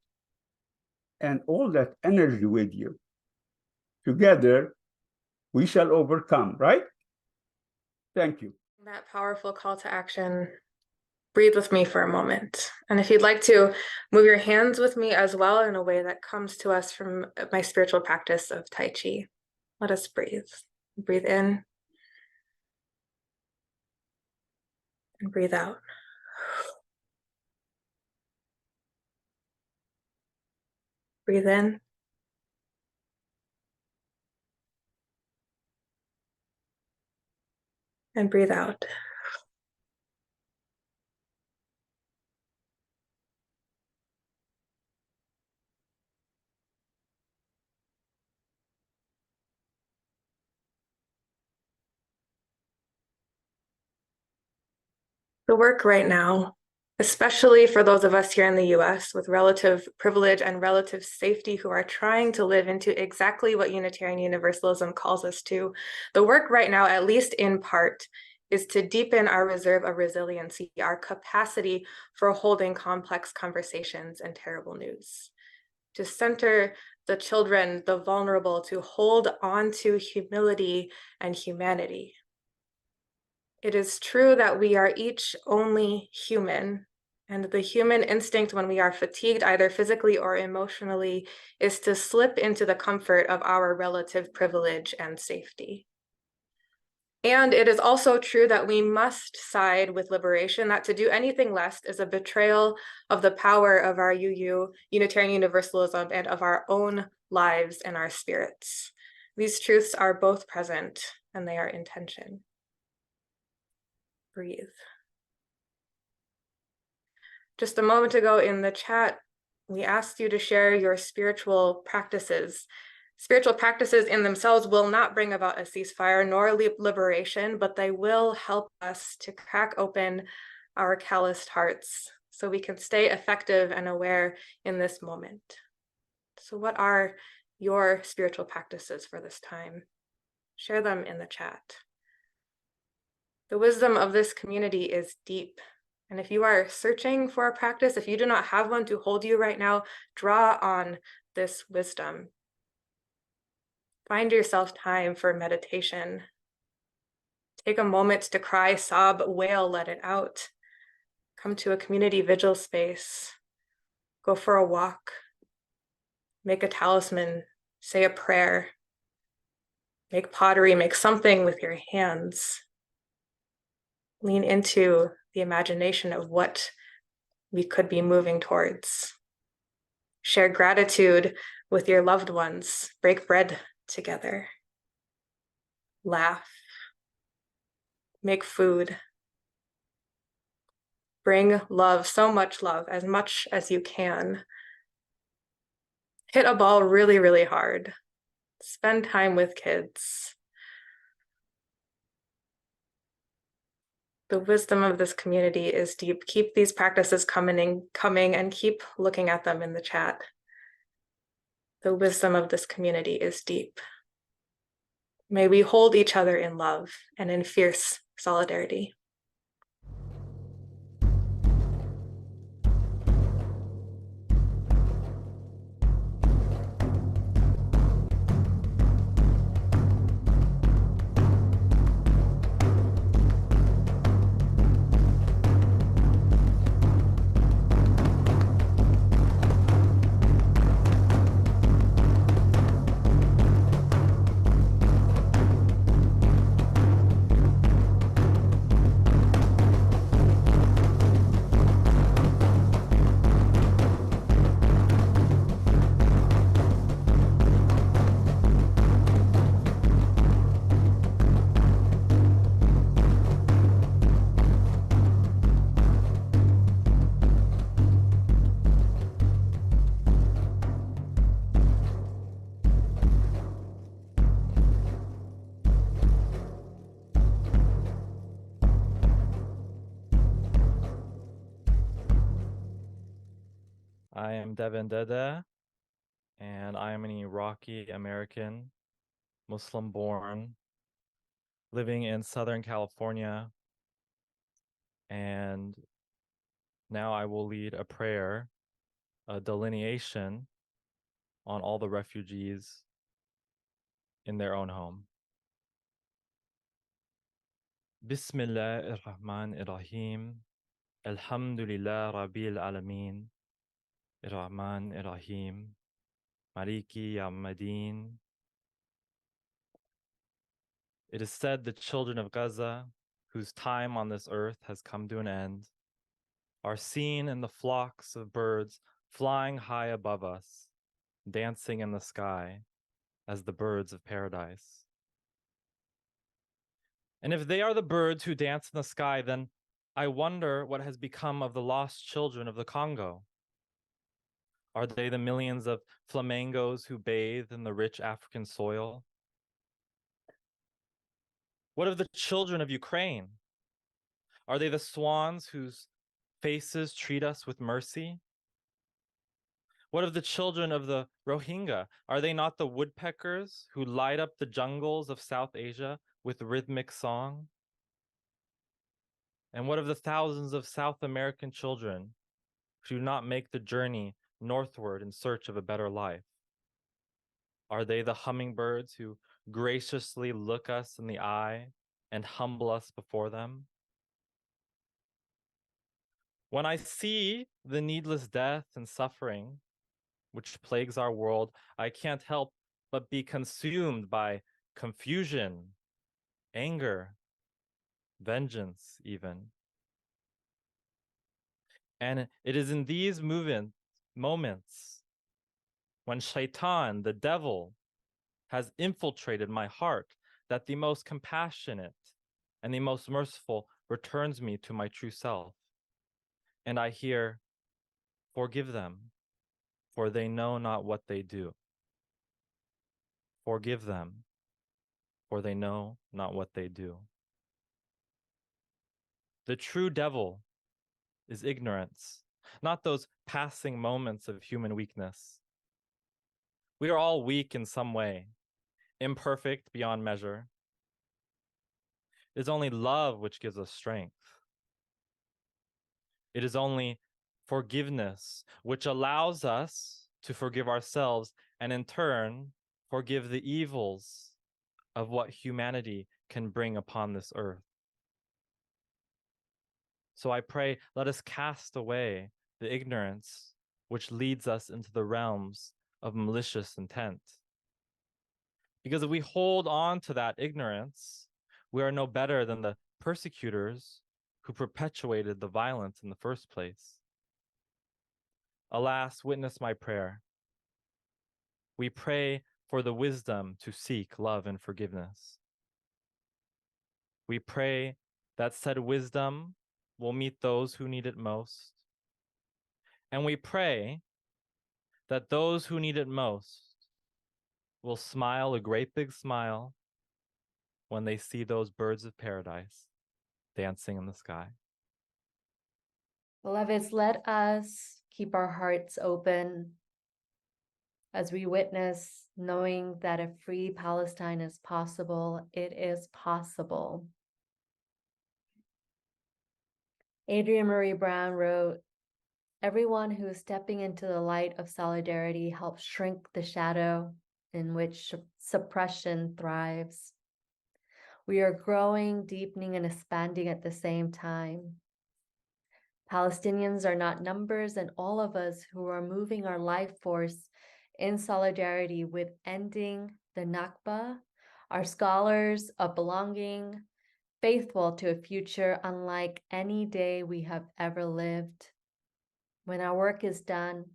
and all that energy with you. Together, we shall overcome, right? Thank you. That powerful call to action. Breathe with me for a moment. And if you'd like to move your hands with me as well in a way that comes to us from my spiritual practice of Tai Chi, let us breathe. Breathe in and breathe out. Breathe in. And breathe out. The work right now, especially for those of us here in the US with relative privilege and relative safety who are trying to live into exactly what Unitarian Universalism calls us to, the work right now, at least in part, is to deepen our reserve of resiliency, our capacity for holding complex conversations and terrible news, to center the children, the vulnerable, to hold on to humility and humanity. It is true that we are each only human, and the human instinct when we are fatigued, either physically or emotionally, is to slip into the comfort of our relative privilege and safety. And it is also true that we must side with liberation, that to do anything less is a betrayal of the power of our Unitarian Universalism, and of our own lives and our spirits. These truths are both present, and they are in tension. Breathe. Just a moment ago in the chat, we asked you to share your spiritual practices. Spiritual practices in themselves will not bring about a ceasefire nor liberation, but they will help us to crack open our calloused hearts so we can stay effective and aware in this moment. So what are your spiritual practices for this time? Share them in the chat. The wisdom of this community is deep. And if you are searching for a practice, if you do not have one to hold you right now, draw on this wisdom. Find yourself time for meditation. Take a moment to cry, sob, wail, let it out. Come to a community vigil space. Go for a walk. Make a talisman. Say a prayer. Make pottery. Make something with your hands. Lean into the imagination of what we could be moving towards. Share gratitude with your loved ones. Break bread together. Laugh. Make food. Bring love, so much love, as much as you can. Hit a ball really, really hard. Spend time with kids. The wisdom of this community is deep. Keep these practices coming and keep looking at them in the chat. The wisdom of this community is deep. May we hold each other in love and in fierce solidarity. I am Devin Dede, and I am an Iraqi American, Muslim born, living in Southern California. And now I will lead a prayer, a delineation on all the refugees in their own home. Bismillah ar-Rahman ar-Rahim. Alhamdulillah Rabbil Alameen. Ar-Rahman ar-Rahim. Maliki Yawmiddin. It is said the children of Gaza, whose time on this earth has come to an end, are seen in the flocks of birds flying high above us, dancing in the sky as the birds of paradise. And if they are the birds who dance in the sky, then I wonder what has become of the lost children of the Congo. Are they the millions of flamingos who bathe in the rich African soil? What of the children of Ukraine? Are they the swans whose faces treat us with mercy? What of the children of the Rohingya? Are they not the woodpeckers who light up the jungles of South Asia with rhythmic song? And what of the thousands of South American children who do not make the journey northward in search of a better life? Are they the hummingbirds who graciously look us in the eye and humble us before them? When I see the needless death and suffering which plagues our world, I can't help but be consumed by confusion, anger, vengeance even. And it is in these moments when Shaitan, the devil, has infiltrated my heart that the most compassionate and the most merciful returns me to my true self. And I hear, forgive them, for they know not what they do. Forgive them, for they know not what they do. The true devil is ignorance, not those passing moments of human weakness. We are all weak in some way, imperfect beyond measure. It is only love which gives us strength. It is only forgiveness which allows us to forgive ourselves and in turn forgive the evils of what humanity can bring upon this earth. So I pray, let us cast away the ignorance which leads us into the realms of malicious intent. Because if we hold on to that ignorance, we are no better than the persecutors who perpetuated the violence in the first place. Alas, witness my prayer. We pray for the wisdom to seek love and forgiveness. We pray that said wisdom will meet those who need it most. And we pray that those who need it most will smile a great big smile when they see those birds of paradise dancing in the sky. Beloveds, let us keep our hearts open as we witness, knowing that a free Palestine is possible. It is possible. Adrienne Marie Brown wrote, "Everyone who is stepping into the light of solidarity helps shrink the shadow in which suppression thrives. We are growing, deepening, and expanding at the same time. Palestinians are not numbers, and all of us who are moving our life force in solidarity with ending the Nakba are scholars of belonging, faithful to a future unlike any day we have ever lived. When our work is done,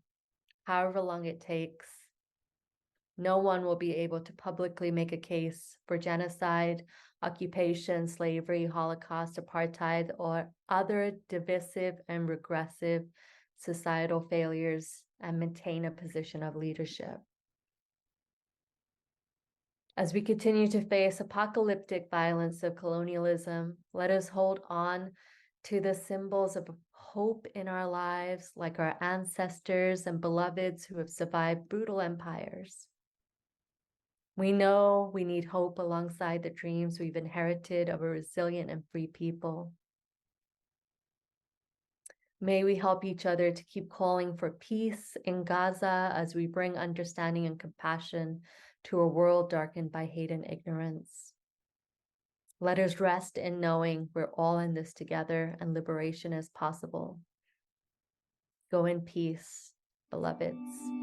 however long it takes, no one will be able to publicly make a case for genocide, occupation, slavery, Holocaust, apartheid, or other divisive and regressive societal failures and maintain a position of leadership. As we continue to face apocalyptic violence of colonialism, let us hold on to the symbols of hope in our lives, like our ancestors and beloveds who have survived brutal empires. We know we need hope alongside the dreams we've inherited of a resilient and free people. May we help each other to keep calling for peace in Gaza as we bring understanding and compassion to a world darkened by hate and ignorance. Let us rest in knowing we're all in this together and liberation is possible. Go in peace, beloveds.